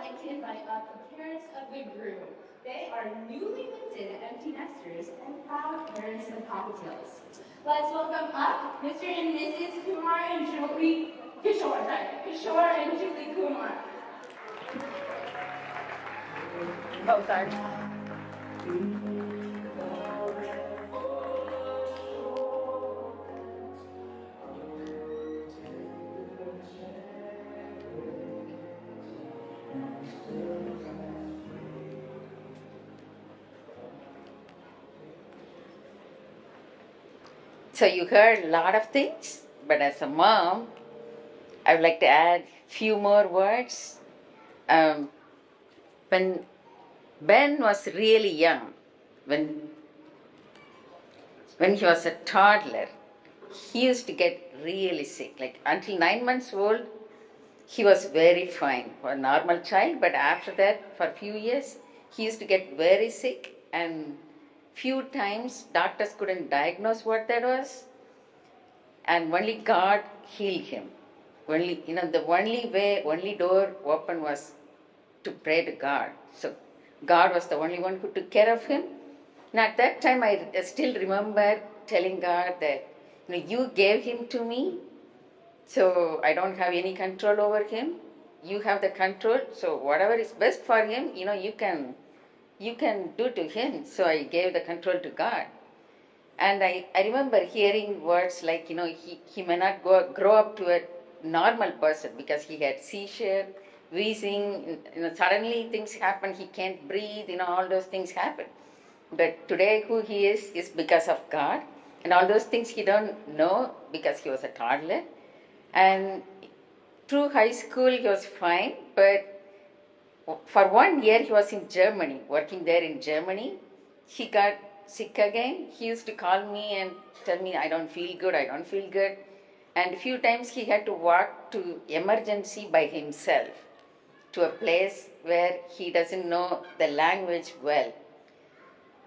like to invite up the parents of the Groom. They are newly minted empty nesters and proud parents of cockatiels. Let's welcome up Mr. and Mrs. Kumar and Julie Kishore and Julie Kumar. Oh, sorry. So you heard a lot of things, but as a mom, I would like to add few more words. When Ben was really young, when he was a toddler, he used to get really sick. Like until 9 months old, he was very fine for a normal child, but after that, for a few years, he used to get very sick, and few times doctors couldn't diagnose what that was, and only God healed him. The only door open was to pray to God. So God was the only one who took care of him. And at that time, I still remember telling God that, you gave him to me, so I don't have any control over him. You have the control. So whatever is best for him, you can do to him. So I gave the control to God. And I remember hearing words like, he may not grow up to a normal person because he had seizure, wheezing, suddenly things happen, he can't breathe, all those things happen. But today who he is because of God. And all those things he don't know because he was a toddler. And through high school he was fine, but for 1 year he was in Germany, working there in Germany. He got sick again. He used to call me and tell me, I don't feel good. And a few times he had to walk to emergency by himself to a place where he doesn't know the language well.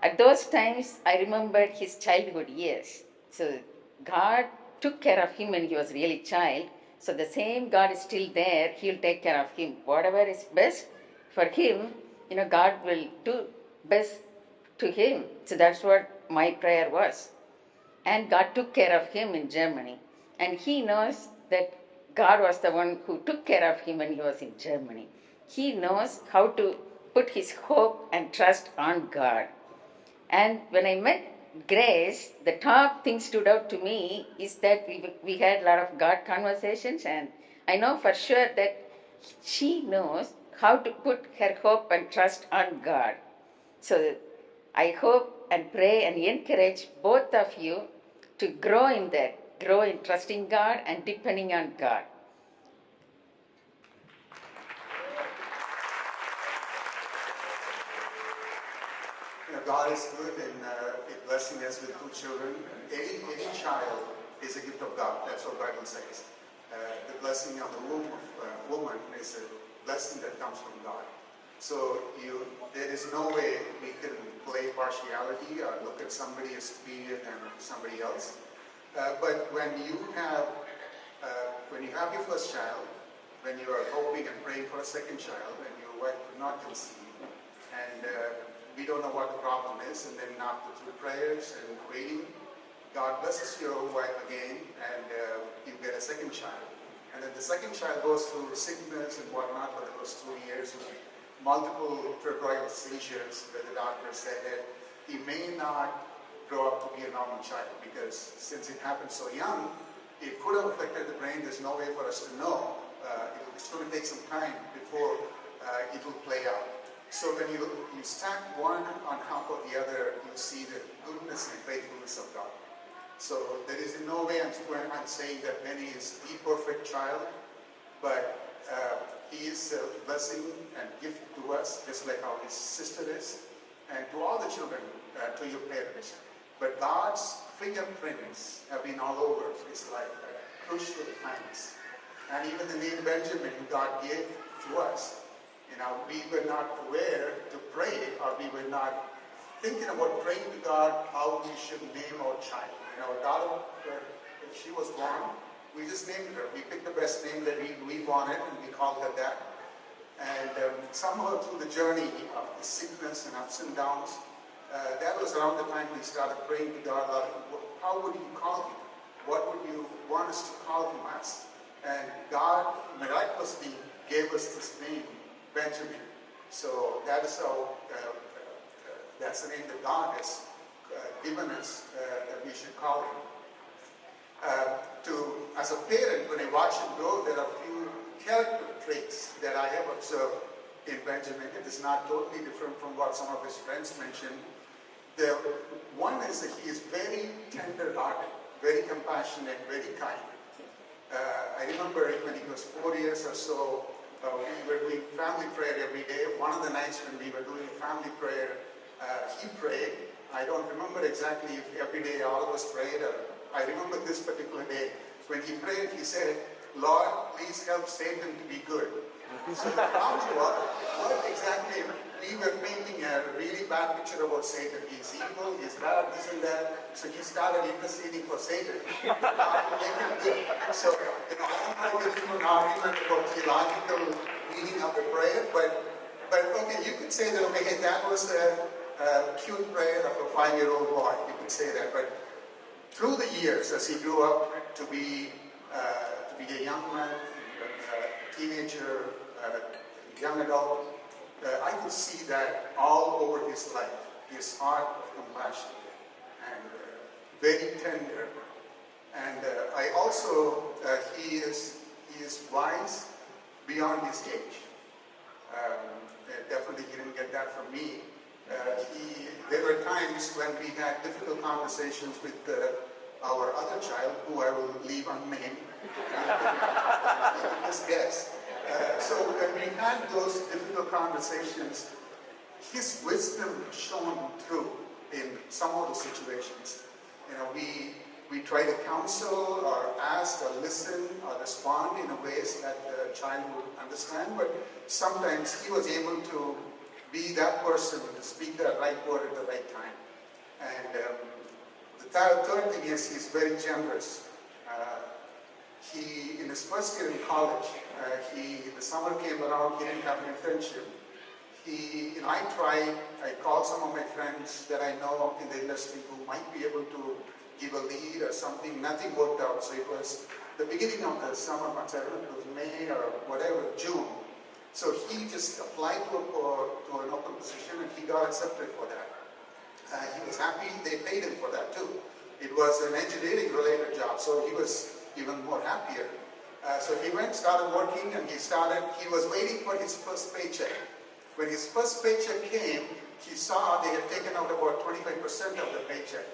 At those times, I remembered his childhood years. So God took care of him when he was really child. So the same God is still there. He'll take care of him. Whatever is best for him, God will do best to him. So that's what my prayer was. And God took care of him in Germany. And he knows that God was the one who took care of him when he was in Germany. He knows how to put his hope and trust on God. And when I met Grace, the top thing stood out to me is that we had a lot of God conversations, and I know for sure that she knows how to put her hope and trust on God. So I hope and pray and encourage both of you to grow in that, grow in trusting God and depending on God. God is good in blessing us with two children. Any child is a gift of God. That's what the Bible says. The blessing on the womb of a woman is a blessing that comes from God. So there is no way we can play partiality or look at somebody as superior than somebody else. But when you have your first child, when you are hoping and praying for a second child, and your wife could not conceive, and we don't know what the problem is, and then after through prayers and waiting, God blesses your wife again, and you get a second child. And then the second child goes through sickness and whatnot for the first 2 years with multiple febrile seizures, where the doctor said that he may not grow up to be a normal child, because since it happened so young, it could have affected the brain. There's no way for us to know. It's going to take some time before it will play out. So when you stack one on top of the other, you see the goodness and faithfulness of God. So there is in no way I'm saying that Benny is the perfect child, but he is a blessing and gift to us, just like how his sister is, and to all the children, to your parents. But God's fingerprints have been all over his life at crucial times. And even the name Benjamin God gave to us, we were not aware to pray, or we were not thinking about praying to God how we should name our child. Our daughter, if she was born, we just named her. We picked the best name that we wanted, and we called her that. And somehow through the journey of the sickness and ups and downs, that was around the time we started praying to God, Lord, how would you call him? What would you want us to call him as? And God miraculously gave us this name, Benjamin. So that is how, that's the name that God has given us, that we should call him. As a parent, when I watch him grow, there are a few character traits that I have observed in Benjamin. It is not totally different from what some of his friends mentioned. The one is that he is very tender-hearted, very compassionate, very kind. I remember when he was 4 years or so, we were doing family prayer every day. One of the nights when we were doing family prayer, he prayed. I don't remember exactly if every day all of us prayed, or I remember this particular day. When he prayed, he said, Lord, please help Satan to be good. So the problem was, what exactly, we were painting a really bad picture about Satan. He's evil, he's bad, this and that. So he started interceding for Satan. So, I don't want to get into an argument about theological meaning of the prayer, but okay, you could say that, okay, that was a cute prayer of a 5-year-old boy. You could say that, but through the years, as he grew up to be a young man, a teenager, young adult, I could see that all over his life, his heart of compassion and very tender. And I also, he is wise beyond his age. Definitely he didn't get that from me. There were times when we had difficult conversations with our other child, who I will leave unnamed. Just guess. So when we had those difficult conversations, his wisdom shone through in some of the situations. We try to counsel or ask or listen or respond in a ways that the child would understand, but sometimes he was able to be that person to speak the right word at the right time. And the third thing is he's very generous. In his first year in college, the summer came around, he didn't have an internship. I called some of my friends that I know in the industry who might be able to give a lead or something. Nothing worked out. So it was the beginning of the summer months, I don't know if it was May or whatever, June. So he just applied to an open position and he got accepted for that. He was happy, they paid him for that too. It was an engineering related job, so he was even more happier. So he went, started working, and he was waiting for his first paycheck. When his first paycheck came, he saw they had taken out about 25% of the paycheck.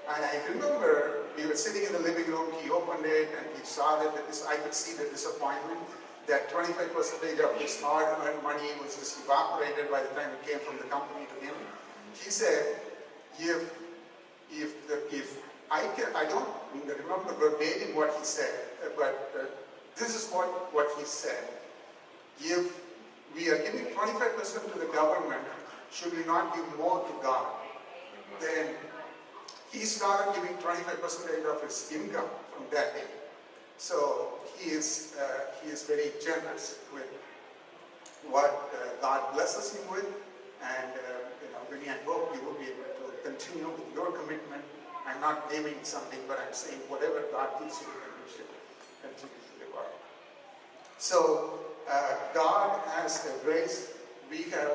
And I remember we were sitting in the living room, he opened it, and he saw that I could see the disappointment, that 25% of his hard-earned money was just evaporated by the time it came from the company to him. He said, I don't remember verbatim what he said, but this is what he said. If we are giving 25% to the government, should we not give more to God? Then he started giving 25% of his income from that day. So he is very generous with what God blesses him with, and Vinny, I hope you will be able to continue with your commitment. I'm not naming something, but I'm saying whatever God gives you, you should continue to live out. So God has a grace. We have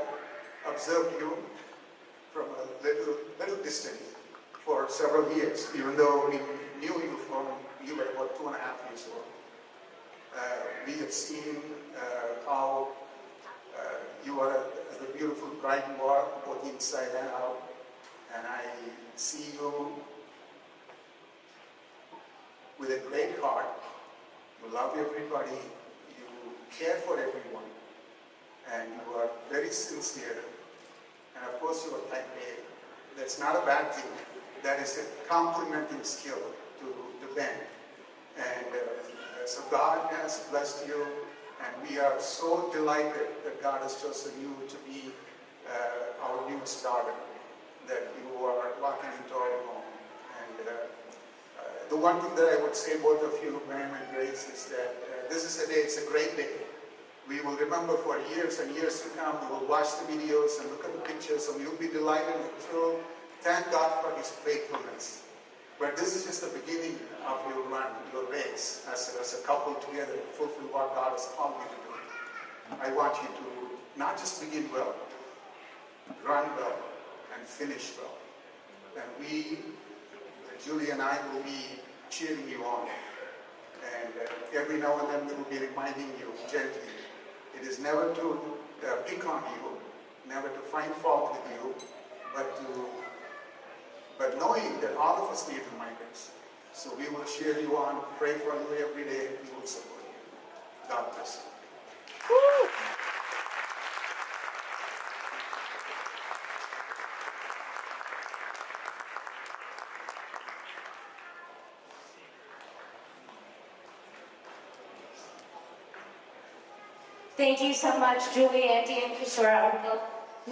observed you from a little distance for several years, even though we knew you from you were about 2.5 years old. We have seen how you are a beautiful bright walk, both inside and out. And I see you with a great heart. You love everybody. You care for everyone. And you are very sincere. And of course, you are type A. That's not a bad thing. That is a complementing skill to Ben. And so God has blessed you, and we are so delighted that God has chosen you to be our newest daughter, that you are walking into our home. And the one thing that I would say, both of you, Graham and Grace, is that this is a day, it's a great day. We will remember for years and years to come. We will watch the videos and look at the pictures, and you'll be delighted and thrilled. Thank God for His faithfulness. But this is just the beginning of your run, your race, as a couple together to fulfill what God has called you to do. I want you to not just begin well, run well, and finish well. And we, Julie and I, will be cheering you on. And every now and then we will be reminding you gently. It is never to pick on you, never to find fault with you, but knowing that all of us need reminders. So we will cheer you on, pray for you every day, we will support you. God bless you. Woo! Thank you so much, Julie, Auntie, and Kishore.